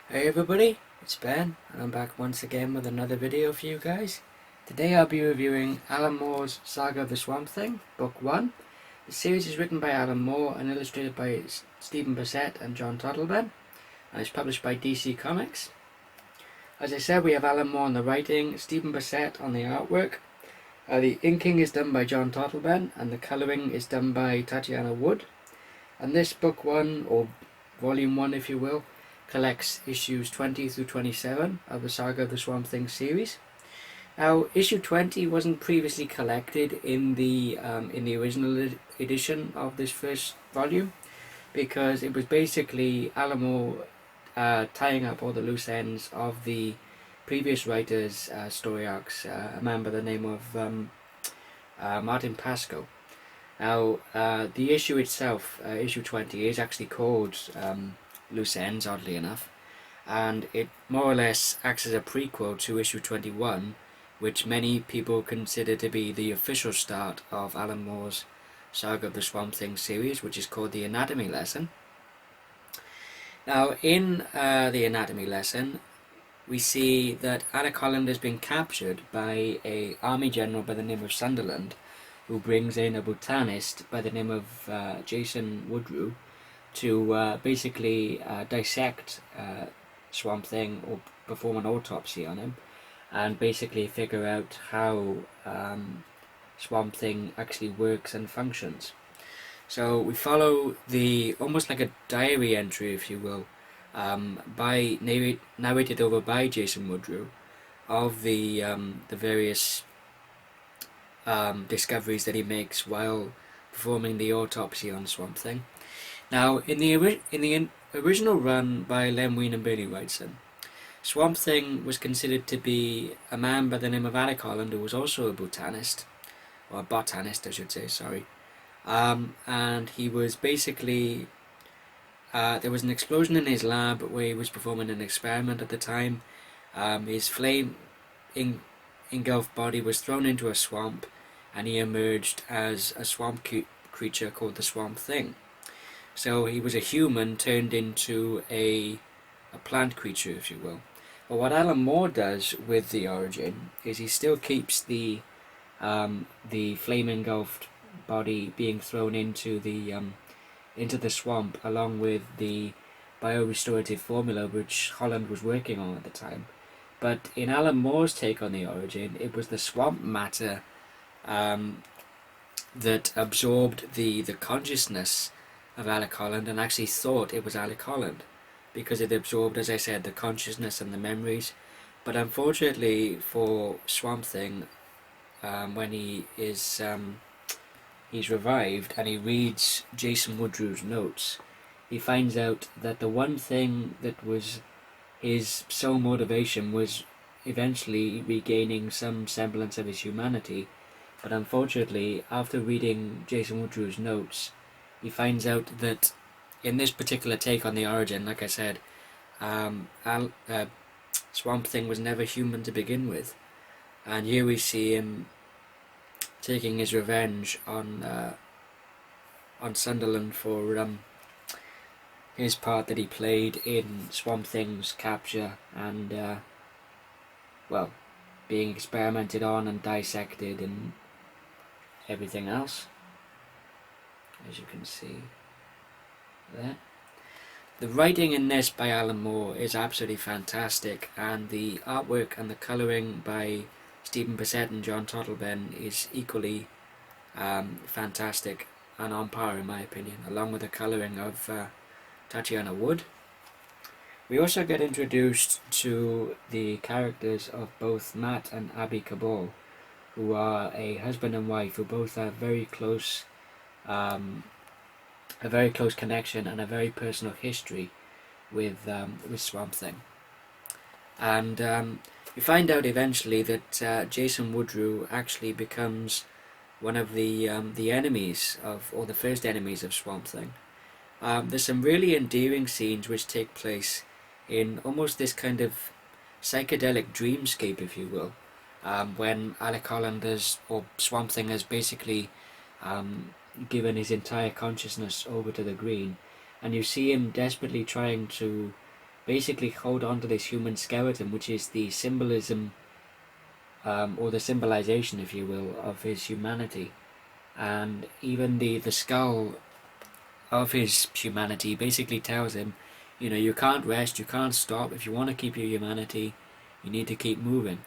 Hey everybody, it's Ben, and I'm back once again with another video for you guys. Today I'll be reviewing Alan Moore's Saga of the Swamp Thing, Book 1. The series is written by Alan Moore and illustrated by Stephen Bissette and John Totleben, and it's published by DC Comics. As I said, we have Alan Moore on the writing, Stephen Bissette on the artwork. The inking is done by John Totleben, and the colouring is done by Tatiana Wood. And this Book 1, or Volume 1 if you will, collects issues 20 through 27 of the Saga of the Swamp Thing series. Now, issue 20 wasn't previously collected in the original edition of this first volume, because it was basically Alan Moore tying up all the loose ends of the previous writer's story arcs, a man by the name of Martin Pascoe. Now, the issue itself, issue 20, is actually called Loose Ends, oddly enough, and it more or less acts as a prequel to issue 21, which many people consider to be the official start of Alan Moore's Saga of the Swamp Thing series, which is called the Anatomy Lesson. Now, in the Anatomy Lesson, we see that Alec Holland has been captured by an army general by the name of Sunderland, who brings in a botanist by the name of Jason Woodrue to basically dissect Swamp Thing or perform an autopsy on him, and basically figure out how Swamp Thing actually works and functions. So we follow the almost like a diary entry, if you will, narrated over by Jason Woodrue, of the various discoveries that he makes while performing the autopsy on Swamp Thing. Now, in the original run by Len Wein and Bernie Wrightson, Swamp Thing was considered to be a man by the name of Alec Holland, who was also a botanist, or a botanist I should say, sorry. And he was basically, there was an explosion in his lab where he was performing an experiment at the time. His flame engulfed body was thrown into a swamp, and he emerged as a swamp creature called the Swamp Thing. So he was a human turned into a plant creature, if you will. But what Alan Moore does with the origin is he still keeps the flame engulfed body being thrown into the swamp, along with the biorestorative formula which Holland was working on at the time. But in Alan Moore's take on the origin, it was the swamp matter that absorbed the consciousness of Alec Holland and actually thought it was Alec Holland, because it absorbed, as I said, the consciousness and the memories. But unfortunately for Swamp Thing, when he's revived and he reads Jason Woodrue's notes, he finds out that the one thing that was his sole motivation was eventually regaining some semblance of his humanity. But unfortunately, after reading Jason Woodrue's notes, he finds out that in this particular take on the origin, like I said, Swamp Thing was never human to begin with. And here we see him taking his revenge on Sunderland for his part that he played in Swamp Thing's capture and, well, being experimented on and dissected and everything else, as you can see there. The writing in this by Alan Moore is absolutely fantastic, and the artwork and the colouring by Stephen Bissette and John Totleben is equally fantastic and on par in my opinion, along with the colouring of Tatiana Wood. We also get introduced to the characters of both Matt and Abby Cabal, who are a husband and wife who both have a very close connection and a very personal history with Swamp Thing. And we find out eventually that Jason Woodrue actually becomes one of the enemies of, or the first enemies of Swamp Thing. There's some really endearing scenes which take place in almost this kind of psychedelic dreamscape, if you will, when Alec Holland or Swamp Thing has basically given his entire consciousness over to the green, and you see him desperately trying to basically hold on to this human skeleton, which is the symbolism, or the symbolization, if you will, of his humanity. And even the skull of his humanity basically tells him, you know, you can't rest, you can't stop. If you want to keep your humanity, you need to keep moving,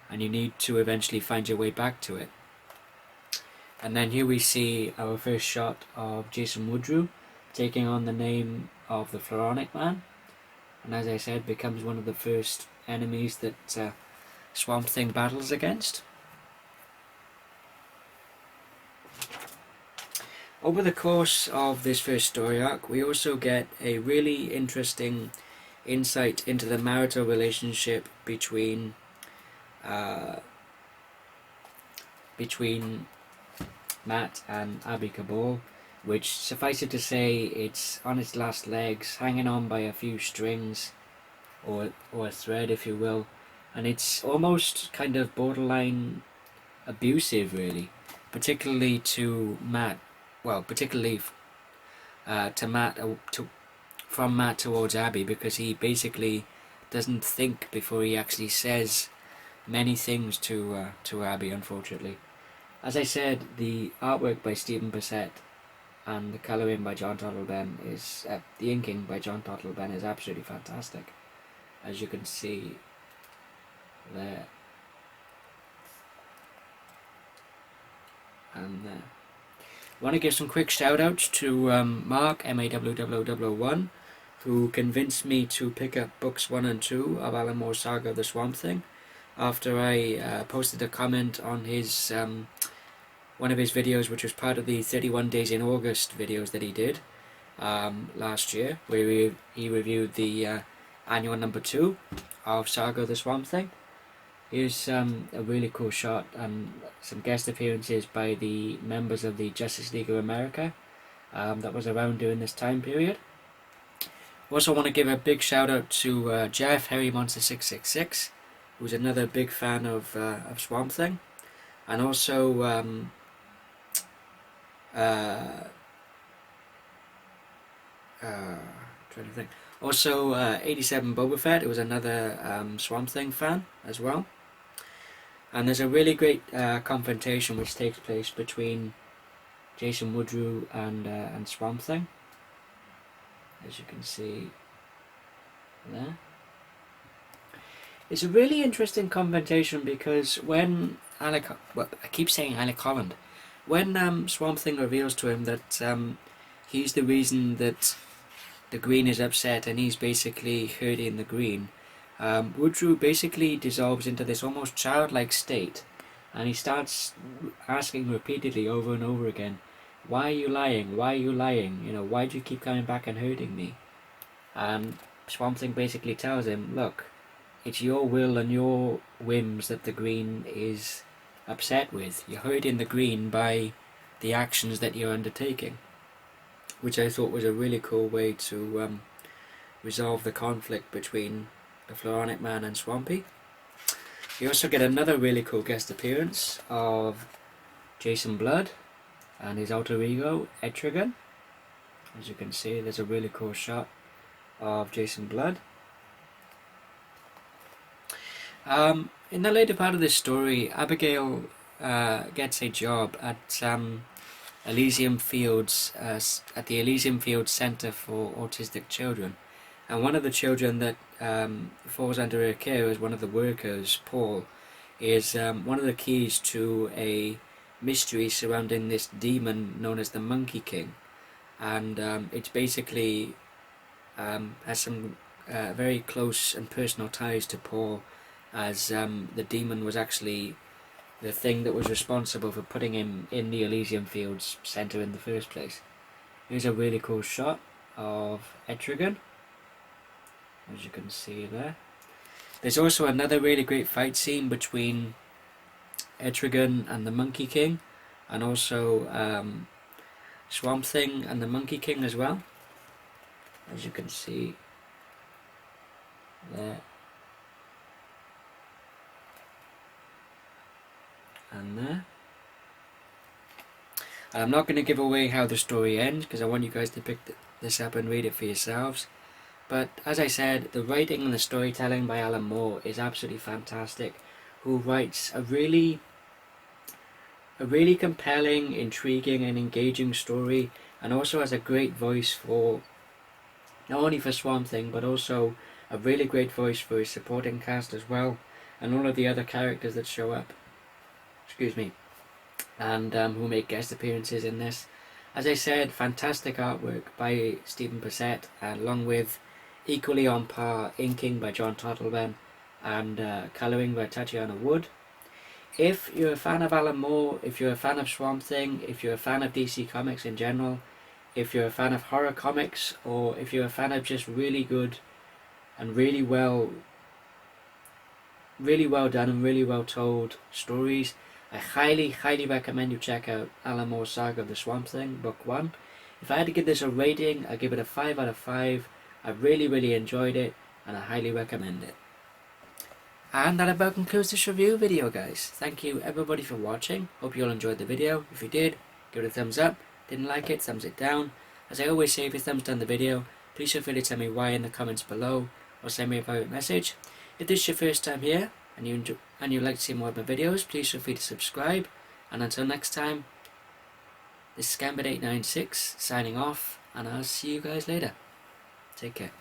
and you need to eventually find your way back to it. And then here we see our first shot of Jason Woodrue taking on the name of the Floronic Man, and as I said, becomes one of the first enemies that Swamp Thing battles against. Over the course of this first story arc, we also get a really interesting insight into the marital relationship between Matt and Abby Cabal, which, suffice it to say, it's on its last legs, hanging on by a few strings, or a thread, if you will, and it's almost kind of borderline abusive, really, particularly to Matt. Well, particularly to Matt, from Matt towards Abby, because he basically doesn't think before he actually says many things to Abby, unfortunately. As I said, the artwork by Stephen Bissett and the colouring by John Totleben is, the inking by John Totleben is absolutely fantastic, as you can see there and there. I want to give some quick shout outs to Mark, MAWWW1, who convinced me to pick up books 1 and 2 of Alan Moore's Saga of the Swamp Thing after I posted a comment on his one of his videos, which was part of the 31 Days in August videos that he did last year, where he reviewed the annual number 2 of Saga of the Swamp Thing. Here's a really cool shot and some guest appearances by the members of the Justice League of America that was around during this time period. Also want to give a big shout out to Jeff, Harry Monster 666, who's another big fan of Swamp Thing, and also trying to think. Also 87 Boba Fett, who was another Swamp Thing fan as well. And there's a really great confrontation which takes place between Jason Woodrue and Swamp Thing, as you can see there. It's a really interesting confrontation because when I keep saying Alec Holland, when Swamp Thing reveals to him that he's the reason that the Green is upset and he's basically hurting the Green, Woodrue basically dissolves into this almost childlike state, and he starts asking repeatedly over and over again, why are you lying? Why are you lying? You know, why do you keep coming back and hurting me? And Swamp Thing basically tells him, look, it's your will and your whims that the Green is upset with. You're hurting the Green by the actions that you're undertaking, which I thought was a really cool way to resolve the conflict between the Floronic Man and Swampy. You also get another really cool guest appearance of Jason Blood and his alter ego, Etrigan. As you can see, there's a really cool shot of Jason Blood. In the later part of this story, Abigail gets a job at Elysium Fields, at the Elysium Fields Center for Autistic Children. And one of the children that falls under her care as one of the workers, Paul, is one of the keys to a mystery surrounding this demon known as the Monkey King. And it's basically has some very close and personal ties to Paul, as the demon was actually the thing that was responsible for putting him in the Elysium Fields Center in the first place. Here's a really cool shot of Etrigan, as you can see there. There's also another really great fight scene between Etrigan and the Monkey King, and also Swamp Thing and the Monkey King as well, as you can see there and there. And I'm not going to give away how the story ends because I want you guys to pick this up and read it for yourselves. But as I said, the writing and the storytelling by Alan Moore is absolutely fantastic, who writes a really compelling, intriguing and engaging story, and also has a great voice for, not only for Swamp Thing, but also a really great voice for his supporting cast as well, and all of the other characters that show up, and who make guest appearances in this. As I said, fantastic artwork by Stephen Bissett, along with equally on par inking by John Totleben and colouring by Tatiana Wood. If you're a fan of Alan Moore, if you're a fan of Swamp Thing, if you're a fan of DC Comics in general, if you're a fan of horror comics, or if you're a fan of just really good and really well done and really well told stories, I highly recommend you check out Alan Moore's Saga of the Swamp Thing, Book 1. If I had to give this a rating, I'd give it a 5 out of 5. I really enjoyed it, and I highly recommend it. And that about concludes this review video, guys. Thank you everybody for watching. Hope you all enjoyed the video. If you did, give it a thumbs up. Didn't like it, thumbs it down. As I always say, if you thumbs down the video, please feel free to tell me why in the comments below, or send me a private message. If this is your first time here, and you'd like to see more of my videos, please feel free to subscribe. And until next time, this is Scambit896 signing off, and I'll see you guys later. Take care.